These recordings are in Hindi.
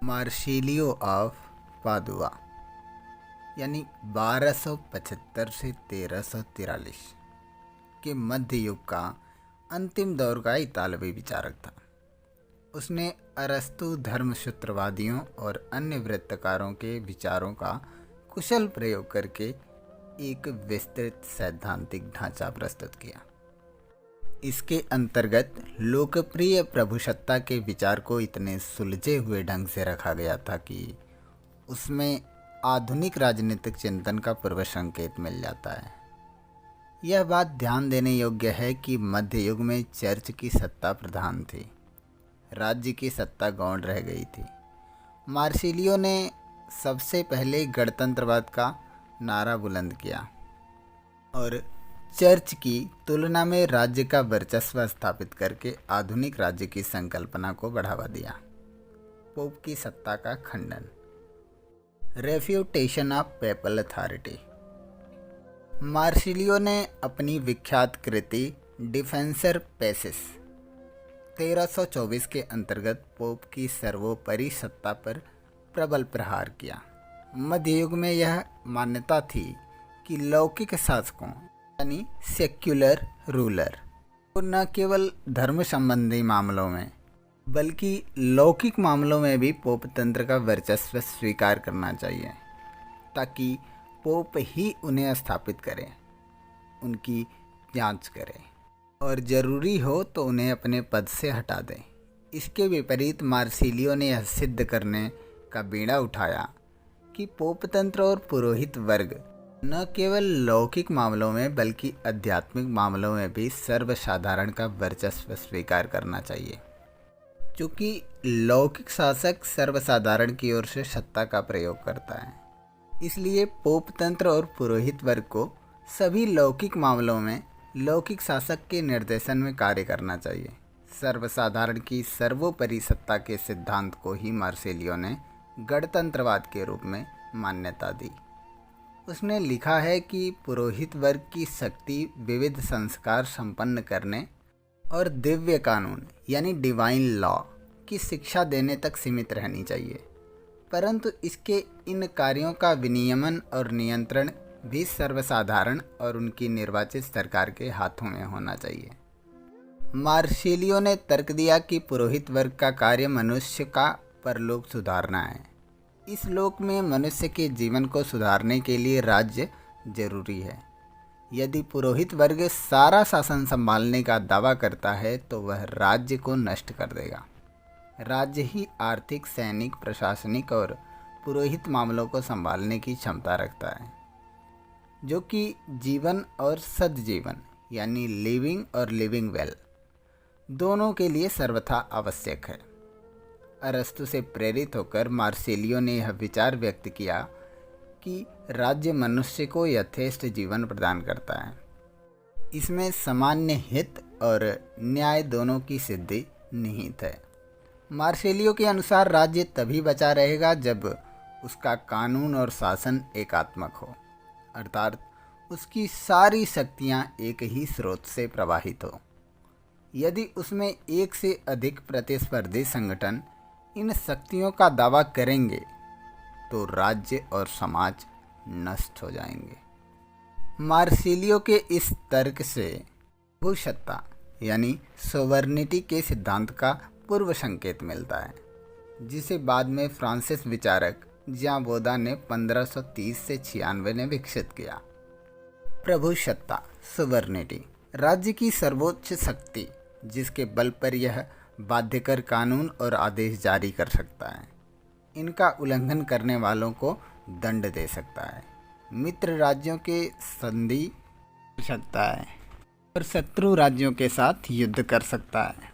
मार्सिलियो ऑफ पादुआ यानी 1275 से 1343 के मध्य युग का अंतिम दौर का इतालवी विचारक था। उसने अरस्तु धर्मसूत्रवादियों और अन्य वृत्तकारों के विचारों का कुशल प्रयोग करके एक विस्तृत सैद्धांतिक ढांचा प्रस्तुत किया। इसके अंतर्गत लोकप्रिय प्रभुसत्ता के विचार को इतने सुलझे हुए ढंग से रखा गया था कि उसमें आधुनिक राजनीतिक चिंतन का पूर्व संकेत मिल जाता है। यह बात ध्यान देने योग्य है कि मध्य युग में चर्च की सत्ता प्रधान थी, राज्य की सत्ता गौण रह गई थी। मार्सिलियो ने सबसे पहले गणतंत्रवाद का नारा बुलंद किया और चर्च की तुलना में राज्य का वर्चस्व स्थापित करके आधुनिक राज्य की संकल्पना को बढ़ावा दिया। पोप की सत्ता का खंडन, refutation of PayPal authority. Marcello ने अपनी विख्यात कृति डिफेंसर पेसिस 1324 के अंतर्गत पोप की सर्वोपरि सत्ता पर प्रबल प्रहार किया। मध्य युग में यह मान्यता थी कि लौकिक शासकों यानी सेक्युलर रूलर को न केवल धर्म संबंधी मामलों में बल्कि लौकिक मामलों में भी पोप तंत्र का वर्चस्व स्वीकार करना चाहिए, ताकि पोप ही उन्हें स्थापित करे, उनकी जांच करे और ज़रूरी हो तो उन्हें अपने पद से हटा दे। इसके विपरीत मार्सिलियो ने यह सिद्ध करने का बीड़ा उठाया कि पोप तंत्र और पुरोहित वर्ग न केवल लौकिक मामलों में बल्कि आध्यात्मिक मामलों में भी सर्वसाधारण का वर्चस्व स्वीकार करना चाहिए। चूँकि लौकिक शासक सर्वसाधारण की ओर से सत्ता का प्रयोग करता है, इसलिए पोप तंत्र और पुरोहित वर्ग को सभी लौकिक मामलों में लौकिक शासक के निर्देशन में कार्य करना चाहिए। सर्वसाधारण की सर्वोपरि सत्ता के सिद्धांत को ही मार्सिलियो ने गणतंत्रवाद के रूप में मान्यता दी। उसने लिखा है कि पुरोहित वर्ग की शक्ति विविध संस्कार संपन्न करने और दिव्य कानून यानी डिवाइन लॉ की शिक्षा देने तक सीमित रहनी चाहिए, परंतु इसके इन कार्यों का विनियमन और नियंत्रण भी सर्वसाधारण और उनकी निर्वाचित सरकार के हाथों में होना चाहिए। मार्सिलियो ने तर्क दिया कि पुरोहित वर्ग का कार्य मनुष्य का परलोक सुधारना है। इस लोक में मनुष्य के जीवन को सुधारने के लिए राज्य जरूरी है। यदि पुरोहित वर्ग सारा शासन संभालने का दावा करता है तो वह राज्य को नष्ट कर देगा। राज्य ही आर्थिक, सैनिक, प्रशासनिक और पुरोहित मामलों को संभालने की क्षमता रखता है, जो कि जीवन और सद्जीवन यानी लिविंग और लिविंग वेल दोनों के लिए सर्वथा आवश्यक है। अरस्तु से प्रेरित होकर मार्सिलियो ने यह विचार व्यक्त किया कि राज्य मनुष्य को यथेष्ट जीवन प्रदान करता है। इसमें सामान्य हित और न्याय दोनों की सिद्धि निहित है। मार्सिलियो के अनुसार राज्य तभी बचा रहेगा जब उसका कानून और शासन एकात्मक हो, अर्थात उसकी सारी शक्तियाँ एक ही स्रोत से प्रवाहित हो। यदि उसमें एक से अधिक प्रतिस्पर्धी संगठन इन शक्तियों का दावा करेंगे तो राज्य और समाज नष्ट हो जाएंगे। मार्सिलियो के इस तर्क से भूसत्ता यानी सोवर्निटी के सिद्धांत का पूर्व संकेत मिलता है, जिसे बाद में फ्रांसिस विचारक ज्यां बोदा ने 1530 से 96 में विकसित किया। प्रभुसत्ता, सोवर्निटी, राज्य की सर्वोच्च शक्ति जिसके बल पर यह बाध्यकर कानून और आदेश जारी कर सकता है, इनका उल्लंघन करने वालों को दंड दे सकता है, मित्र राज्यों के संधि कर सकता है और शत्रु राज्यों के साथ युद्ध कर सकता है।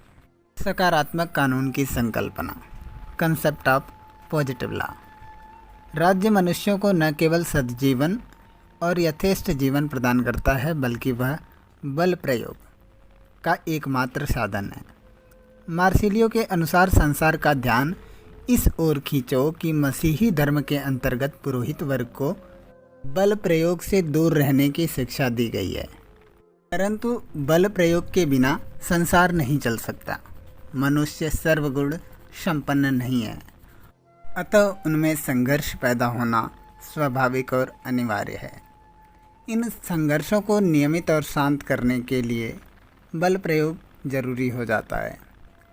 सकारात्मक कानून की संकल्पना, कंसेप्ट ऑफ पॉजिटिव लॉ। राज्य मनुष्यों को न केवल सद्जीवन और यथेष्ट जीवन प्रदान करता है बल्कि वह बल प्रयोग का एकमात्र साधन है। मार्सिलियो के अनुसार संसार का ध्यान इस ओर खींचो कि मसीही धर्म के अंतर्गत पुरोहित वर्ग को बल प्रयोग से दूर रहने की शिक्षा दी गई है, परंतु बल प्रयोग के बिना संसार नहीं चल सकता। मनुष्य सर्वगुण संपन्न नहीं है अतः उनमें संघर्ष पैदा होना स्वाभाविक और अनिवार्य है। इन संघर्षों को नियमित और शांत करने के लिए बल प्रयोग जरूरी हो जाता है,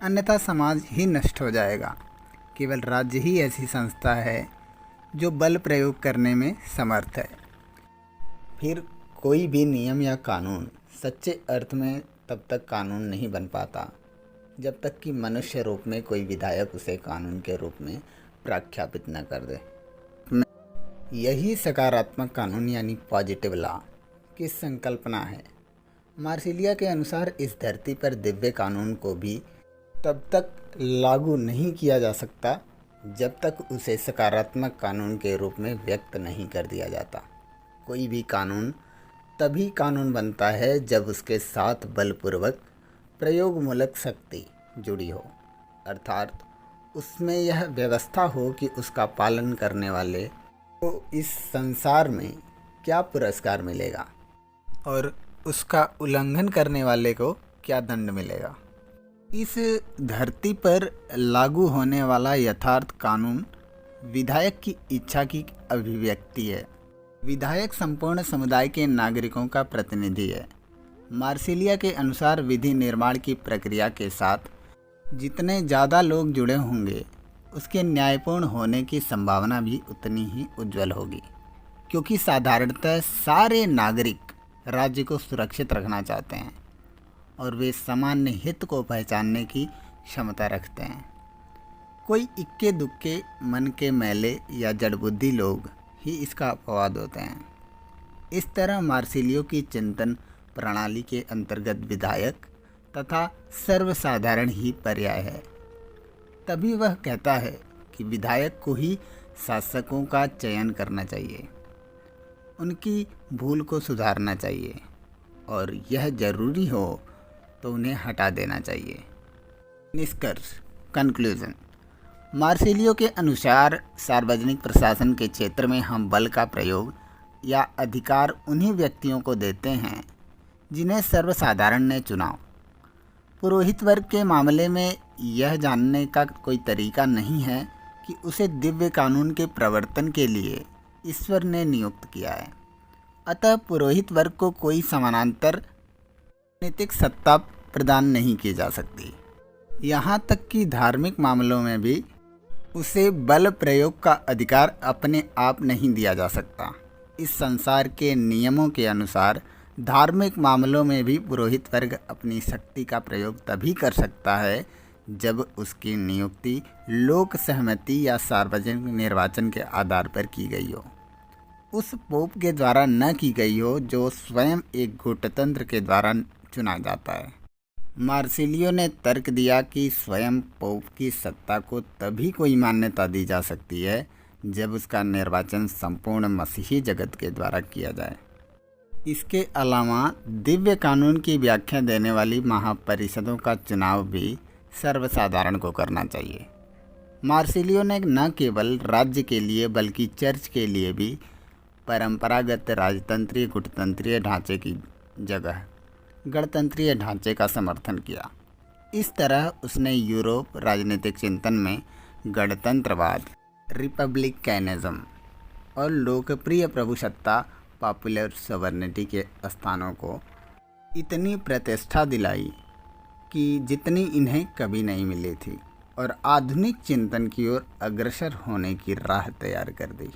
अन्यथा समाज ही नष्ट हो जाएगा। केवल राज्य ही ऐसी संस्था है जो बल प्रयोग करने में समर्थ है। फिर कोई भी नियम या कानून सच्चे अर्थ में तब तक कानून नहीं बन पाता जब तक कि मनुष्य रूप में कोई विधायक उसे कानून के रूप में प्रख्यापित न कर दे। यही सकारात्मक कानून यानी पॉजिटिव लॉ की संकल्पना है। मार्सिलिया के अनुसार इस धरती पर दिव्य कानून को भी तब तक लागू नहीं किया जा सकता जब तक उसे सकारात्मक कानून के रूप में व्यक्त नहीं कर दिया जाता। कोई भी कानून तभी कानून बनता है जब उसके साथ बलपूर्वक प्रयोगमूलक शक्ति जुड़ी हो, अर्थात उसमें यह व्यवस्था हो कि उसका पालन करने वाले को इस संसार में क्या पुरस्कार मिलेगा और उसका उल्लंघन करने वाले को क्या दंड मिलेगा। इस धरती पर लागू होने वाला यथार्थ कानून विधायक की इच्छा की अभिव्यक्ति है। विधायक संपूर्ण समुदाय के नागरिकों का प्रतिनिधि है। मार्सिलिया के अनुसार विधि निर्माण की प्रक्रिया के साथ जितने ज़्यादा लोग जुड़े होंगे उसके न्यायपूर्ण होने की संभावना भी उतनी ही उज्जवल होगी, क्योंकि साधारणतः सारे नागरिक राज्य को सुरक्षित रखना चाहते हैं और वे सामान्य हित को पहचानने की क्षमता रखते हैं। कोई इक्के दुक्के मन के मैले या जड़बुद्धि लोग ही इसका अपवाद होते हैं। इस तरह मार्सिलियो की चिंतन प्रणाली के अंतर्गत विधायक तथा सर्वसाधारण ही पर्याय है। तभी वह कहता है कि विधायक को ही शासकों का चयन करना चाहिए, उनकी भूल को सुधारना चाहिए और यह जरूरी हो तो उन्हें हटा देना चाहिए। निष्कर्ष, कंक्लूजन। मार्सिलियो के अनुसार सार्वजनिक प्रशासन के क्षेत्र में हम बल का प्रयोग या अधिकार उन्हीं व्यक्तियों को देते हैं जिन्हें सर्वसाधारण ने चुना। पुरोहित वर्ग के मामले में यह जानने का कोई तरीका नहीं है कि उसे दिव्य कानून के प्रवर्तन के लिए ईश्वर ने नियुक्त किया है। अतः पुरोहित वर्ग को कोई समानांतर राजनीतिक सत्ता प्रदान नहीं की जा सकती। यहाँ तक कि धार्मिक मामलों में भी उसे बल प्रयोग का अधिकार अपने आप नहीं दिया जा सकता। इस संसार के नियमों के अनुसार धार्मिक मामलों में भी पुरोहित वर्ग अपनी शक्ति का प्रयोग तभी कर सकता है जब उसकी नियुक्ति लोक सहमति या सार्वजनिक निर्वाचन के आधार पर की गई हो, उस पोप के द्वारा न की गई हो जो स्वयं एक गूढ़तंत्र के द्वारा चुना जाता है। मार्सिलियो ने तर्क दिया कि स्वयं पोप की सत्ता को तभी कोई मान्यता दी जा सकती है जब उसका निर्वाचन संपूर्ण मसीही जगत के द्वारा किया जाए। इसके अलावा दिव्य कानून की व्याख्या देने वाली महापरिषदों का चुनाव भी सर्वसाधारण को करना चाहिए। मार्सिलियो ने न केवल राज्य के लिए बल्कि चर्च के लिए भी परंपरागत राजतंत्रीय गुटतंत्रीय ढांचे की जगह गणतंत्रीय ढांचे का समर्थन किया। इस तरह उसने यूरोप राजनीतिक चिंतन में गणतंत्रवाद, रिपब्लिकैनिज्म और लोकप्रिय प्रभुसत्ता पॉपुलर सॉवरेनिटी के स्थानों को इतनी प्रतिष्ठा दिलाई कि जितनी इन्हें कभी नहीं मिली थी और आधुनिक चिंतन की ओर अग्रसर होने की राह तैयार कर दी।